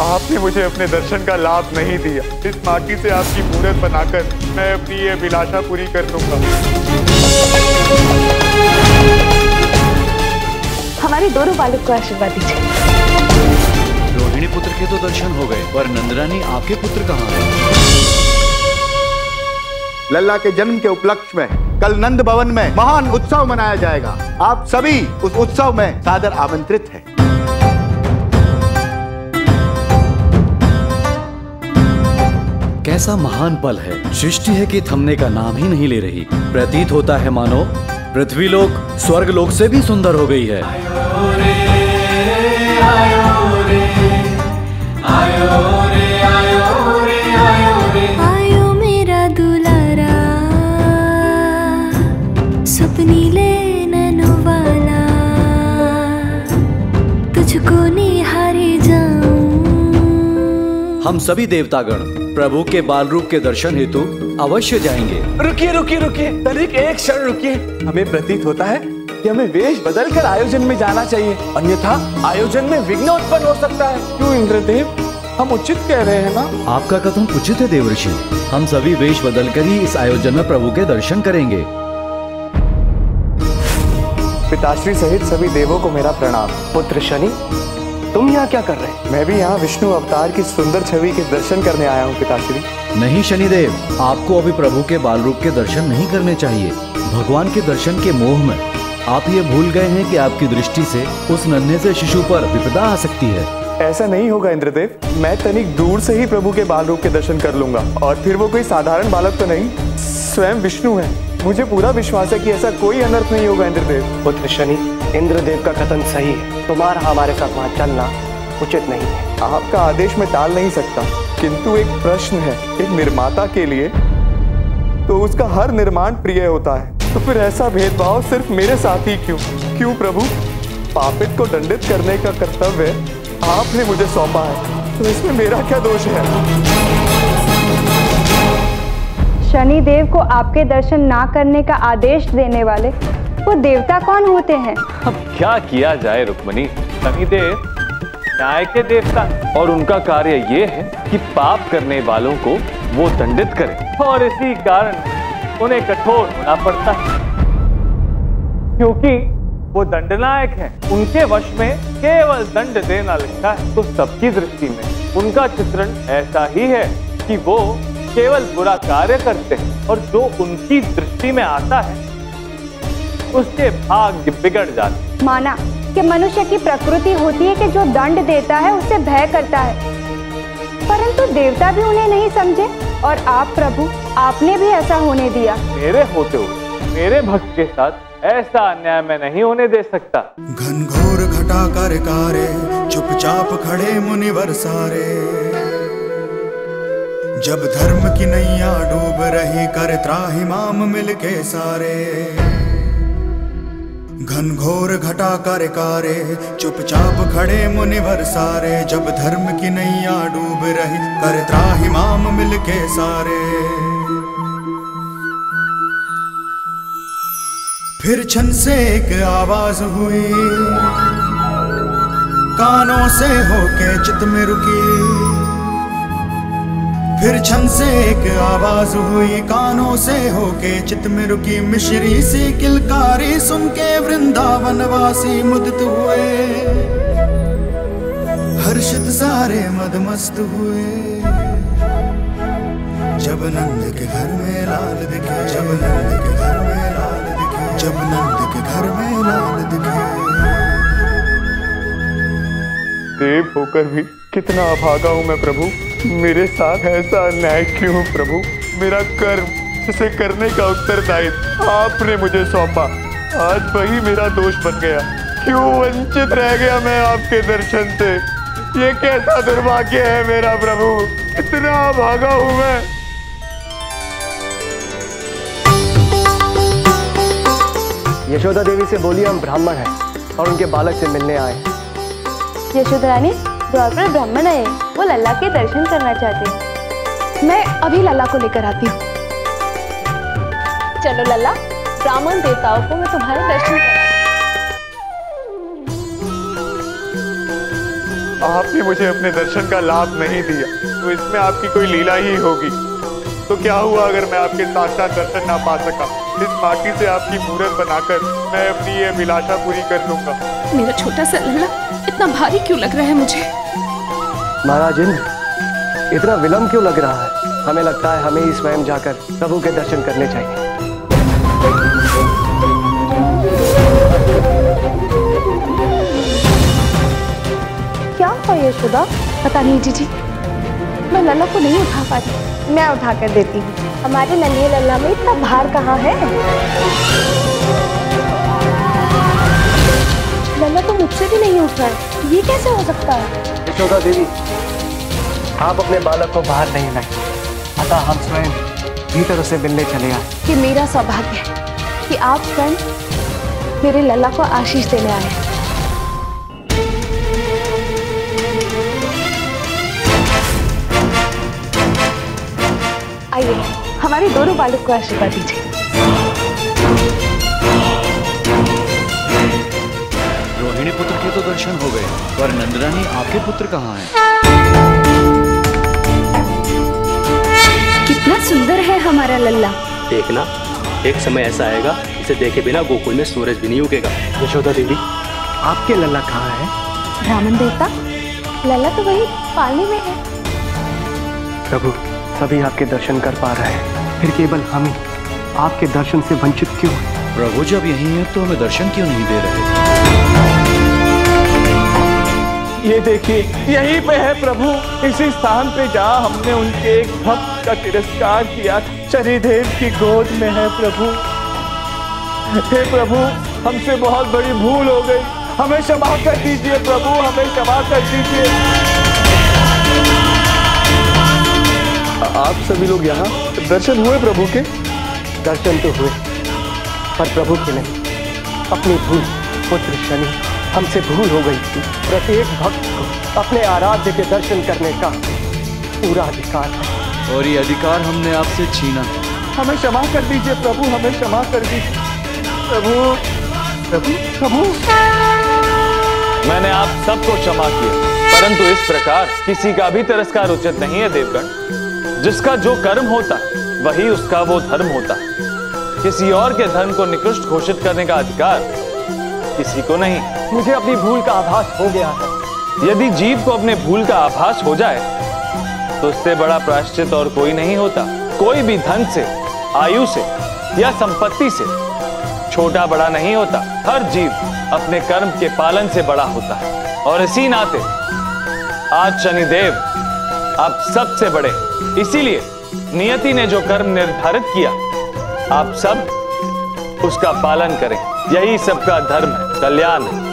आपने मुझे अपने दर्शन का लाभ नहीं दिया। इस माटी से आपकी मूर्त बनाकर मैं अपनी ये अभिलाषा पूरी कर दूंगा। हमारे दोनों बालक को आशीर्वाद दीजिए। रोहिणी पुत्र के तो दर्शन हो गए, पर नंदरानी आपके पुत्र कहाँ हैं? लल्ला के जन्म के उपलक्ष्य में कल नंद भवन में महान उत्सव मनाया जाएगा। आप सभी उस उत्सव में सादर आमंत्रित हैं। कैसा महान पल है। सृष्टि है कि थमने का नाम ही नहीं ले रही। प्रतीत होता है मानो पृथ्वी लोक स्वर्ग लोक से भी सुंदर हो गई है। आयो रे, आयो रे, आयो रे, आयो रे, आयो रे। आयो मेरा दुलारा, सपनीले नैनों वाला, तुझको निहारे जाऊं। हम सभी देवतागण प्रभु के बाल रूप के दर्शन हेतु अवश्य जाएंगे। रुकिए रुकिए रुकिए, तनिक एक क्षण रुकिए। हमें प्रतीत होता है कि हमें वेश बदलकर आयोजन में जाना चाहिए, अन्यथा आयोजन में विघ्न उत्पन्न हो सकता है। क्यों इंद्रदेव, हम उचित कह रहे हैं ना? आपका कथन उचित है देवर्षि। हम सभी वेश बदलकर ही इस आयोजन में प्रभु के दर्शन करेंगे। पिताश्री सहित सभी देवों को मेरा प्रणाम। पुत्र शनि, तुम यहाँ क्या कर रहे हैं? मैं भी यहाँ विष्णु अवतार की सुंदर छवि के दर्शन करने आया हूँ पिताश्री। नहीं शनिदेव, आपको अभी प्रभु के बाल रूप के दर्शन नहीं करने चाहिए। भगवान के दर्शन के मोह में आप ये भूल गए हैं कि आपकी दृष्टि से उस नन्हे से शिशु पर विपदा आ सकती है। ऐसा नहीं होगा इंद्रदेव, मैं तनिक दूर से ही प्रभु के बाल रूप के दर्शन कर लूंगा। और फिर वो कोई साधारण बालक तो नहीं, स्वयं विष्णु है। मुझे पूरा विश्वास है कि ऐसा कोई अनर्थ नहीं होगा इंद्रदेव। पुत्र शनि, इंद्रदेव का कथन सही है। तुम्हारा हमारे साथ वहाँ चलना उचित नहीं है। आपका आदेश मैं टाल नहीं सकता, किंतु एक प्रश्न है। एक निर्माता के लिए तो उसका हर निर्माण प्रिय होता है, तो फिर ऐसा भेदभाव सिर्फ मेरे साथ ही क्यों? क्यों प्रभु? पापित को दंडित करने का कर्तव्य आपने मुझे सौंपा है, तो इसमें मेरा क्या दोष है? शनिदेव को आपके दर्शन ना करने का आदेश देने वाले वो देवता कौन होते हैं? अब क्या किया जाए रुक्मणी, शनिदेव न्याय के देवता और उनका कार्य ये है कि पाप करने वालों को वो दंडित करें, और इसी कारण उन्हें कठोर होना पड़ता है, क्योंकि वो दंडनायक हैं। उनके वश में केवल दंड देना लिखा है, तो सबकी दृष्टि में उनका चित्रण ऐसा ही है कि वो केवल बुरा कार्य करते हैं, और जो उनकी दृष्टि में आता है उसके भाग्य बिगड़ जाते। माना कि मनुष्य की प्रकृति होती है कि जो दंड देता है उससे भय करता है, परंतु देवता भी उन्हें नहीं समझे, और आप प्रभु, आपने भी ऐसा होने दिया। मेरे होते हुए मेरे भक्त के साथ ऐसा अन्याय मैं नहीं होने दे सकता। घनघोर घटा कर कारे, चुपचाप खड़े मुनिवर सारे। जब धर्म की नैया डूब रही, कर त्राहिमाम मिलके सारे। घनघोर घटा कर कारे, चुपचाप खड़े मुनिवर सारे। जब धर्म की नैया डूब रही, कर त्राहिमाम मिलके सारे। फिर छन से एक आवाज हुई, कानों से होके चित में रुकी। फिर छन से एक आवाज हुई, कानों से होके चित में रुकी। मिश्री सी किलकारी सुन के वृंदावनवासी मुदित हुए। हर्षित सारे मदमस्त हुए। जब नंद के घर में लाल दिखे, जब नंद के घर में लाल दिखे, जब नंद के घर में लाल दिखे। देव होकर भी कितना अभागा हूँ मैं प्रभु। मेरे साथ ऐसा अन्याय क्यों प्रभु? मेरा कर्म, जिसे करने का उत्तरदायित्व आपने मुझे सौंपा, आज वही मेरा दोष बन गया। क्यों वंचित रह गया मैं आपके दर्शन से? ये कैसा दुर्भाग्य है मेरा प्रभु, इतना अभागा हूँ मैं। यशोदा देवी से बोलिए हम ब्राह्मण हैं और उनके बालक से मिलने आए। यशोदा रानी, द्वार पर ब्राह्मण आए, वो लल्ला के दर्शन करना चाहते हैं। मैं अभी लल्ला को लेकर आती हूँ। चलो लल्ला, ब्राह्मण देवताओं को मैं तुम्हारे दर्शन आपने मुझे अपने दर्शन का लाभ नहीं दिया, तो इसमें आपकी कोई लीला ही होगी। तो क्या हुआ अगर मैं आपके साक्षात दर्शन ना पा सका? इस माटी से आपकी मूर्त बनाकर मैं अपनी ये अभिलाषा पूरी कर लूंगा। मेरा छोटा सा लल्ला इतना भारी क्यों लग रहा है मुझे? महाराज इंद्र, इतना विलंब क्यों लग रहा है? हमें लगता है हमें ही स्वयं जाकर प्रभु के दर्शन करने चाहिए। क्या हुआ यशोदा? पता नहीं जीजी, मैं लल्ला को नहीं उठा पा रही। मैं उठा कर देती हूँ। हमारे नन्हे लल्ला में इतना भार कहाँ है? लल्ला तो मुझसे भी नहीं उठ रहा है, ये कैसे हो सकता है? यशोदा देवी, आप अपने बालक को बाहर नहीं लाए, अतः हम स्वयं भीतर उसे मिलने चले आए। कि मेरा सौभाग्य है कि आप स्वयं मेरे लल्ला को आशीष देने आए हैं। आइए, हमारे दोनों बालक को आशीर्वाद दीजिए। रोहिणी पुत्र के तो दर्शन हो गए, पर नंदरानी आपके पुत्र कहाँ हैं? कितना सुंदर है हमारा लल्ला। देखना, एक समय ऐसा आएगा इसे देखे बिना गोकुल में सूरज भी नहीं उगेगा। यशोदा देवी, आपके लल्ला कहाँ है? ब्राह्मण देवता, लल्ला तो वही पालने में है। प्रभु, सभी आपके दर्शन कर पा रहे हैं, फिर केवल हम ही आपके दर्शन से वंचित क्यों हैं? प्रभु जब यहीं है तो हमें दर्शन क्यों नहीं दे रहे? ये देखिए, यहीं पे है प्रभु, इसी स्थान पे जहाँ हमने उनके एक भक्त का तिरस्कार किया। शनिदेव की गोद में है प्रभु। हे प्रभु, हमसे बहुत बड़ी भूल हो गई, हमें क्षमा कर दीजिए प्रभु, हमें क्षमा कर दीजिए। आप सभी लोग यहाँ दर्शन हुए प्रभु के? दर्शन तो हुए, पर प्रभु के नहीं। अपनी भूल, पुत्र शनि, हमसे भूल हो गई थी। प्रत्येक भक्त को अपने आराध्य के दर्शन करने का पूरा अधिकार है, और ये अधिकार हमने आपसे छीना। हमें क्षमा कर दीजिए प्रभु, हमें क्षमा कर दीजिए प्रभु। प्रभु, प्रभु, मैंने आप सबको क्षमा किया, परंतु इस प्रकार किसी का भी तिरस्कार उचित नहीं है देवगण। जिसका जो कर्म होता वही उसका वो धर्म होता। किसी और के धर्म को निकृष्ट घोषित करने का अधिकार किसी को नहीं। मुझे अपनी भूल का आभास हो गया है। यदि जीव को अपने भूल का आभास हो जाए तो उससे बड़ा प्रायश्चित और कोई नहीं होता। कोई भी धन से, आयु से या संपत्ति से छोटा बड़ा नहीं होता। हर जीव अपने कर्म के पालन से बड़ा होता है, और इसी नाते आज शनिदेव आप सबसे बड़े। इसीलिए नियति ने जो कर्म निर्धारित किया, आप सब उसका पालन करें। यही सबका धर्म है, कल्याण है।